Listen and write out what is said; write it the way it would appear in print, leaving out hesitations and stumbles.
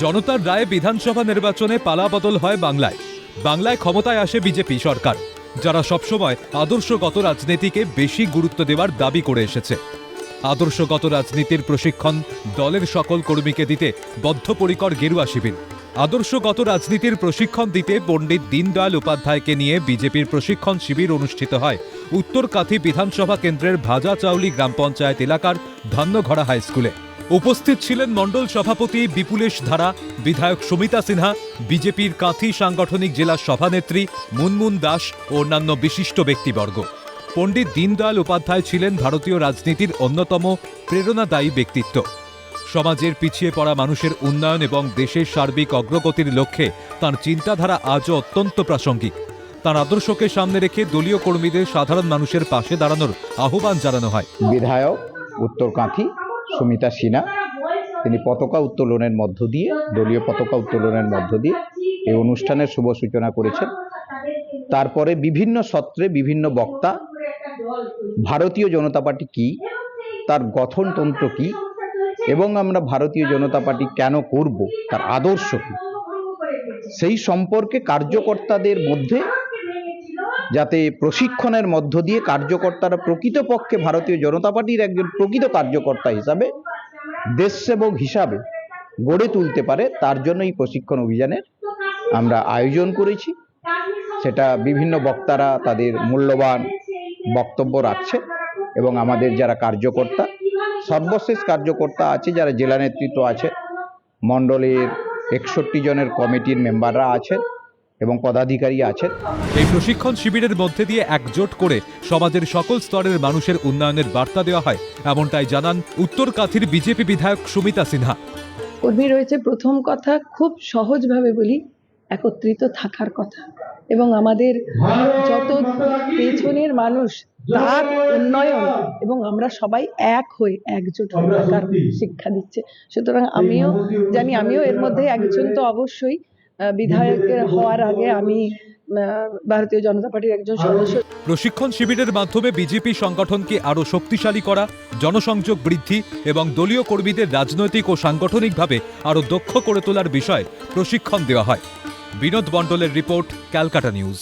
জনতার রায়ে বিধানসভা নির্বাচনে পালাবদল হয় বাংলায়। বাংলায় ক্ষমতায় আসে বিজেপি সরকার, যারা সবসময় আদর্শগত রাজনীতিকে বেশি গুরুত্ব দেওয়ার দাবি করে এসেছে। আদর্শগত রাজনীতির প্রশিক্ষণ দলের সকল কর্মীকে দিতে বদ্ধপরিকর গেরুয়া শিবির। আদর্শগত রাজনীতির প্রশিক্ষণ দিতে পণ্ডিত দীনদয়াল উপাধ্যায়কে নিয়ে বিজেপির প্রশিক্ষণ শিবির অনুষ্ঠিত হয় উত্তরকাথি বিধানসভা কেন্দ্রের ভাজাচাউলি গ্রাম পঞ্চায়েত এলাকার ধান্যঘড়া হাই স্কুলে। উপস্থিত ছিলেন মণ্ডল সভাপতি বিপুলেশ ধারা, বিধায়ক সুমিতা সিনহা, বিজেপির কাঁথি সাংগঠনিক জেলা সভানেত্রী মুনমুন দাস ও অন্যান্য বিশিষ্ট ব্যক্তিবর্গ। পণ্ডিত দীনদয়াল উপাধ্যায় ছিলেন ভারতীয় রাজনীতির অন্যতম প্রেরণাদায়ী ব্যক্তিত্ব। সমাজের পিছিয়ে পড়া মানুষের উন্নয়ন এবং দেশের সার্বিক অগ্রগতির লক্ষ্যে তাঁর চিন্তাধারা আজও অত্যন্ত প্রাসঙ্গিক। তাঁর আদর্শকে সামনে রেখে দলীয় কর্মীদের সাধারণ মানুষের পাশে দাঁড়ানোর আহ্বান জানানো হয়। বিধায়ক উত্তরকাঁথি সুমিতা সিনহা তিনি পতাকা উত্তোলনের মধ্য দিয়ে, দলীয় পতাকা উত্তোলনের মধ্য দিয়ে এই অনুষ্ঠানের শুভ সূচনা করেছেন। তারপরে বিভিন্ন সত্রে বিভিন্ন বক্তা ভারতীয় জনতা পার্টি কি, তার গঠনতন্ত্র কি এবং আমরা ভারতীয় জনতা পার্টি কেন করব, তার আদর্শ কি, সেই সম্পর্কে কার্যকর্তাদের মধ্যে যাতে প্রশিক্ষণের মধ্য দিয়ে কার্যকর্তারা প্রকৃতপক্ষে ভারতীয় জনতা পার্টির একজন প্রকৃত কার্যকর্তা হিসাবে, দেশসেবক হিসাবে গড়ে তুলতে পারে, তার জন্য এই প্রশিক্ষণ অভিযানের আমরা আয়োজন করেছি। সেটা বিভিন্ন বক্তারা তাদের মূল্যবান বক্তব্য রাখছে এবং আমাদের যারা কার্যকর্তা, সর্বশেষ কার্যকর্তা আছে, যারা জেলা নেতৃত্ব আছে, মণ্ডলের 61 জনের কমিটির মেম্বাররা আছেন এবং পদাধিকারী আছেন। এই প্রশিক্ষণ শিবিরের মধ্যে দিয়ে একজোট করে সমাজের সকল স্তরের মানুষের উন্নয়নের বার্তা দেওয়া হয়, এমনটাই জানান উত্তরকাথির বিজেপি বিধায়ক সুমিতা সিনহা। কর্মী রয়েছে, প্রথম কথা খুব সহজভাবে বলি, একত্রিত থাকার কথা এবং আমাদের যত পেছনের মানুষ তার উন্নয়ন এবং আমরা সবাই এক হয়ে একজোট হয়ে থাকার শিক্ষা দিচ্ছে। সুতরাং আমিও জানি, আমিও এর মধ্যে একজন তো অবশ্যই। বিধায়কের হওয়ার আগে আমি ভারতীয় জনতা পার্টির একজন সদস্য। প্রশিক্ষণ শিবিরের মাধ্যমে বিজেপি সংগঠনকে আরও শক্তিশালী করা, জনসংযোগ বৃদ্ধি এবং দলীয় কর্মীদের রাজনৈতিক ও সাংগঠনিকভাবে আরও দক্ষ করে তোলার বিষয়ে প্রশিক্ষণ দেওয়া হয়। বিনোদ মণ্ডলের রিপোর্ট, ক্যালকাটা নিউজ।